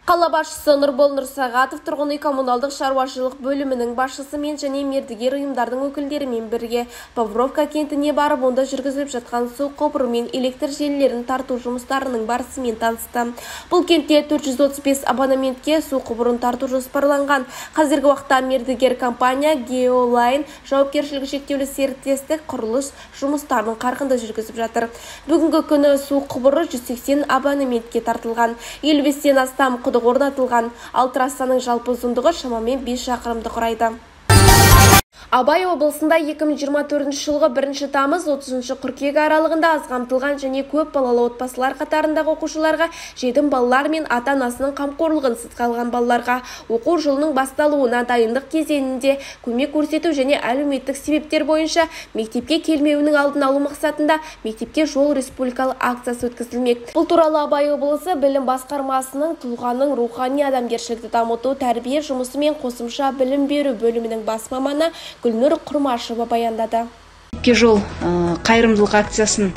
Қала басшысы Нұрбол Нұрсағатов тұрғын үй коммуналдық шаруашылық бөлімінің басшысымен және мердігер ұйымдардың өкілдерімен бірге Павловка кентіне барып, онда жүргізіліп жатқан су құбыры мен электр желілерін тарту жұмыстарының барысымен танысты. Бұл кентте 435 абонементке су құбырын тарту жоспарланған. Қазіргі уақытта мердігер компания Geoline жауапкершілігі шектеулі серіктестік құрылыс жұмыстарын қарқынды жүргізіп жатыр. Бүгінгі күні су құбыры 180 абонементке тартылған. 55-тен астам құдық орнатылған. Ал трассаның жалпы ұзындығы шамамен 5 шақырымды құрайды. Абай облысында 2024 жылғы 1 тамыз 30 қыркүйек аралығында аз қамтылған және көп балалы отбасылар қатарындағы оқушыларға, жетім балалар мен ата-анасының қамқорлығынсыз қалған балаларға оқу жылының басталуына дайындық кезеңінде көмек көрсету және әлеуметтік себептер бойынша мектепке келмеуінің алдын алу мақсатында мектепке жол республикалық акциясы өткізілмек. Бұл туралы Абай облысы білім басқармасының тұлғаның рухани адамгершілікті дамыту, тәрбие жұмысы мен қосымша білім беру бөлімінің бас маманы Гүлнұр Құрмашева баяндады. Мектепке жол қайырымдылық акциясын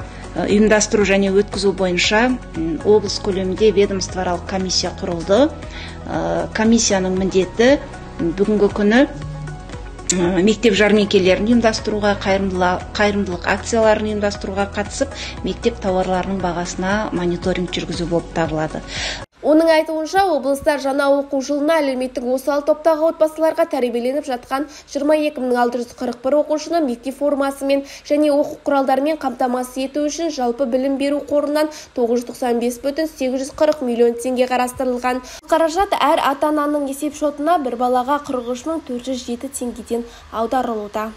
ұйымдастыру және өткізу бойынша облыс көлемінде ведомствоаралық комиссия құрылды. Комиссияның міндеті бүгінгі күні мектеп жәрмеңкелерін ұйымдастыруға, қайырымдылық акцияларын ұйымдастыруға қатысып, мектеп тауарларының бағасына мониторинг жүргізу болып табылады. Оның айтуынша, облыста жаңа оқу жылына әлеуметтік осал топтағы отбасыларға тәрбиеленіп жатқан 22.641 оқушыны мектеп формасымен және оқу құралдарымен қамтамасыз ету үшін жалпы білім беру қорынан 995,840 миллион теңге қарастырылған. Қаражат әр ата-ананың есеп шотына бір балаға 43.407 теңгеден аударылуда.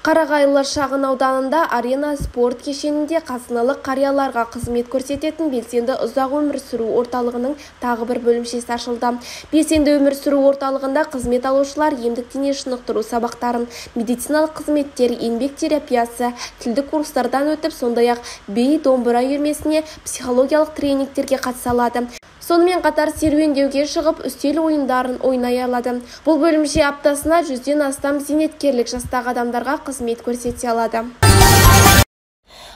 Қарағайлы шағын ауданында арена спорт кешенінде қазыналық қарияларға қызмет көрсететін белсенді ұзақ өмір сүру орталығының тағы бір бөлімшесі ашылды. Белсенді өмір сүру орталығында қызмет алушылар емдік дене шынықтыру сабақтарын, медициналық қызметтер, еңбек терапиясы, тілдік курстардан өтіп, сондай-ақ би, домбыра үйірмесіне, психологиялық тренингтерге қатыса алады. Сонымен қатар серуендеуге шығып, үстел ойындарын ойнай алады. Бұл бөлімше аптасына 100-ден астам зейнеткерлік жастағы адамдарға қызмет көрсете алады.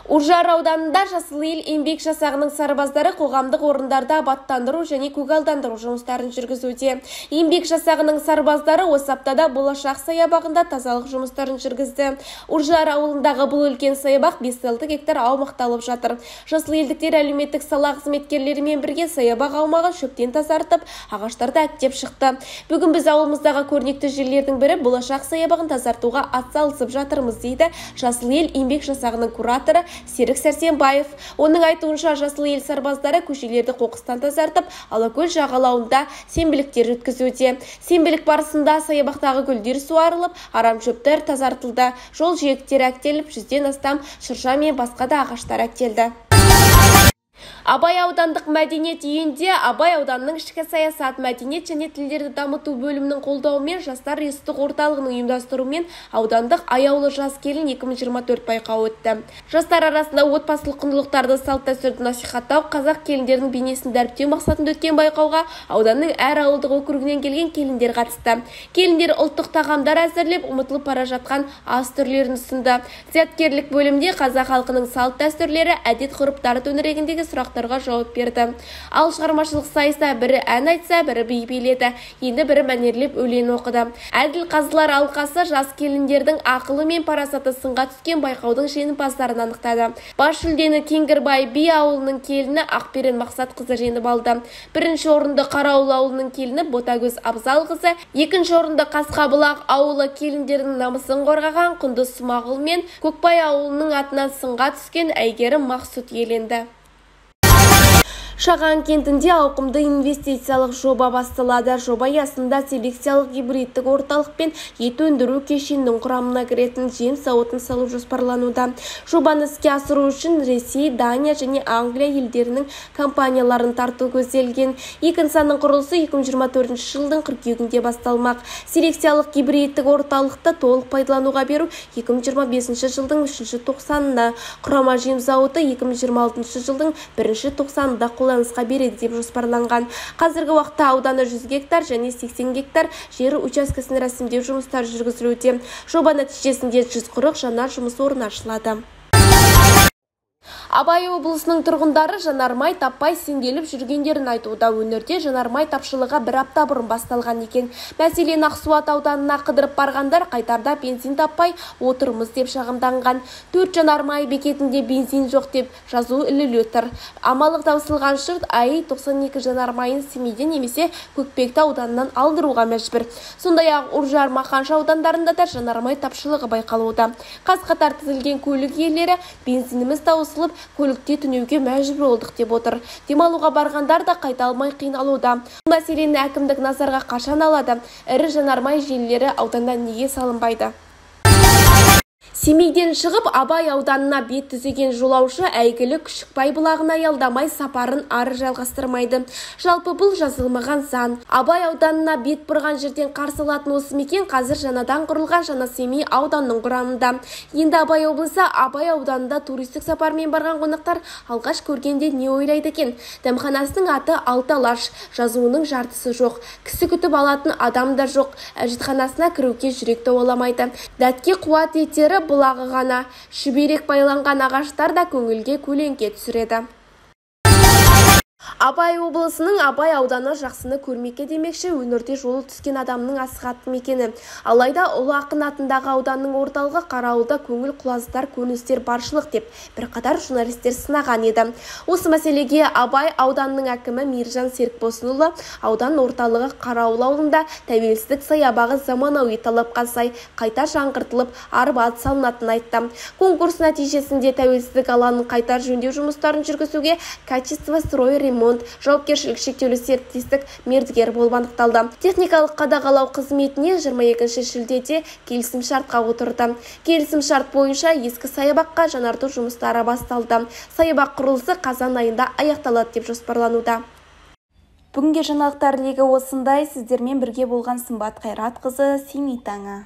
Үржар ауданында Жасыл ел еңбек жасағының сарбаздары қоғамдық орындарда абаттандыру және көгалдандыру жұмыстарын жүргізуде. Еңбек жасағының сарбаздары осы аптада Болашақ саябағында тазалық жұмыстарын жүргізді. Үржар ауылындағы бұл үлкен саябақ 5-6 гектар аумақты алып жатыр. Жасыл елдіктер әлеуметтік сала қызметкерлерімен бірге саябақ аумағын шөптен тазартып, ағаштарды әктеп шықты. Бүгін біз ауылымыздағы көрнекті жерлердің бірі Болашақ саябағын тазартуға атсалысып жатырмыз, дейді Жасыл ел еңбек жасағының кураторы Серік Сәрсенбаев. Оның айтуынша, Жасыл ел сарбаздары көшелерді қоқыстан тазартып, Алакөл жағалауында сенбіліктер өткізуде. Сенбілік барысында саябақтағы гүлдер суарылып, арам шөптер тазартылды. Жол жиектері әктеліп, 100-ден астам шырша мен басқа да ағаштар әктелді. Абай аудандық мәдениет үйінде Абай ауданының ішкі саясат, мәдениет және тілдерді дамыту бөлімінің қолдауымен жастар ресурстық орталығының ұйымдастыруымен аудандық аяулы жас келін 2024 байқауы өтті. Жастар арасында отбасылық құндылықтарды, салт-дәстүрді насихаттау, қазақ келіндерінің бейнесін дәріптеу мақсатында өткен байқауға ауданның әр ауылдық округінен келген келіндер қатысты. Келіндер ұлттық тағамдар әзірлеп, ұмытылып бара жатқан ас түрлерін ұсынды. Зияткерлік бөлімде қазақ халқының салт-дәстүрлері, әдет-ғұрыптары төңірегіндегі сұрақтарға жауап берді. Ал шығармашылық сайыста бірі ән айтса, бірі би биледі. Енді бірі мәнерлеп өлең оқыды. Әділ қазылар алқасы жас келіндердің ақылы мен парасаты сынға түскен байқаудың жеңімпаздарын анықтады. Бас жүлдені Кеңгірбай би ауылының келіні Ақберен Мақсатқызы жеңіп алды. Бірінші орынды Қарауыл ауылының келіні Ботагөз Абзалқызы, екінші орынды Қасқабұлақ ауылы келіндерінің намысын қорғаған Құндыз Смағұл мен Көкбай ауылының атынан сынға түскен Әйгерім Мақсұт иеленді. Шаған кентінде ауқымды инвестициялық жоба басталады. Жоба аясында селекциялық гибридтік орталық пен ет өндіру кешенінің құрамына кіретін жем зауытын салу жоспарлануда. Жобаны іске асыру үшін Ресей, Дания және Англия елдерінің компанияларын тарту көзделген. Екі нысанның құрылысы 2024 жылдың қыркүйегінде басталмақ. Селекциялық гибридтік орталықты толық пайдалануға беру 2025 жылдың 3 тоқсанында, құрама жем зауыты 2026 жылдың 1 тоқсанында қолданысқа береді деп жоспарланған. Қазіргі уақытта ауданы 100 гектар және 80 гектар жер учаскесін рәсімдеу жұмыстары жүргізілуде. Жоба нәтижесінде 140 жаңа жұмыс орны ашылады. Абай облысының тұрғындары жанармай таппай сенделіп жүргендерін айтуда. Өңірде жанармай тапшылығы бір апта бұрын басталған екен. Мәселен, Ақсуат ауданына қыдырып барғандар қайтарда бензин таппай отырмыз деп шағымданған. 4 жанармай бекетінде бензин жоқ деп жазу ілулі тұр. Амалық таусылған жұрт АИ 92 жанармайын Семейден немесе Көкпекті ауданынан алдыруға мәжбүр. Сондай-ақ Үржар, Мақаншы аудандарында да жанармай тапшылығы байқалуда. Қаз-қатар тізілген көлік иелері бензиніміз таусылып, көлікте түнеуге мәжбүр болдық деп отыр. Демалуға барғандар да қайта алмай қиналуда. Мәселені әкімдік назарға қашан алады? Ірі жанармай желілері ауданда неге салынбайды? Семейден шығып Абай ауданына бет түзеген жолаушы әйгілі Күшікбай бұлағына аялдамай сапарын ары жалғастырмайды. Жалпы бұл жазылмаған заң. Абай ауданына бет бұрған жерден қарсы алатын осы мекен қазір жаңадан құрылған Жаңа Семей ауданының құрамында. Енді Абай облысы Абай ауданында туристік сапармен барған қонақтар алғаш көргенде не ойлайды екен? Дәмханасының аты Алталаш, жазуының жартысы жоқ. Кісі күтіп алатын адам да жоқ. Әжетханасына кіруге жүрек дауаламайды. Дәтке қуат етері бұлағы ғана. Шүберек байланған ағаштар да көңілге көлеңке түсіреді. Абай облысының Абай ауданы жақсыны көрмекке демекші өңірде жолы түскен адамның асығатын мекені. Алайда Ұлы Ақын атындағы ауданның орталығы Қарауылда көңіл құлаздар көріністер баршылық деп бірқатар журналистер сынаған еді. Осы мәселеге Абай ауданының әкімі Мейіржан Серікбосынұлы аудан орталығы Қарауыл ауылында тәуелсіздік саябағы заманауи талапқа сай қайта жаңғыртылып, арбат салынатынын айтты. Конкурс нәтижесінде тәуелсіздік алаңын қайта жөндеу жұмыстарын жүргізуге Качество строй ремонт жауапкершілігі шектеулі серіктестік мердігер болып анықталды. Техникалық қадағалау қызметіне 22 шілдеде келісімшартқа отырды. Келісімшарт бойынша ескі саябаққа жаңарту жұмыстары басталды. Саябақ құрылысы қазан айында аяқталады деп жоспарлануда. Бүгінге жаңалықтар легі осындай. Сіздермен бірге болған Сымбат Қайратқызы. Семей таңы.